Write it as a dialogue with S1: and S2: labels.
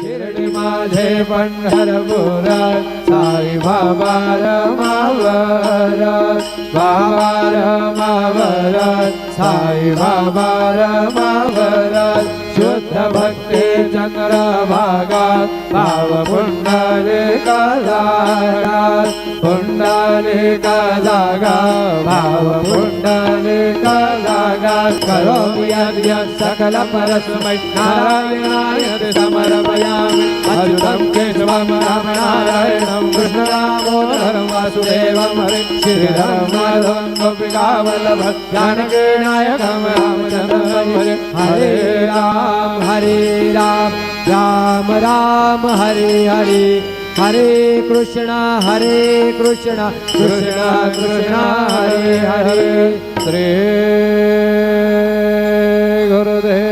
S1: शिर्डी माझे पंढरपुरात साई बाबा रमावरात बाबा रमावरात साई बाबा रमावरात शुद्ध भक्ती चंद्रभागात भाव पुंडलिका जागात पुंडलिका जागा भाव पुंडलिका जागात करोमि यद्य सकल परस्मै नारायणाय समर्पयामि अच्युतं केशवं रामनारायणं कृष्णदामोदरं वासुदेवं हरे श्रीधरं माधवं गोपिकावल्लभं जानकीनायकं रामचन्द्रं हरे हरे राम राम राम हरे हरे हरे कृष्णा कृष्णा कृष्णा हरे हरे श्री गुरुदेव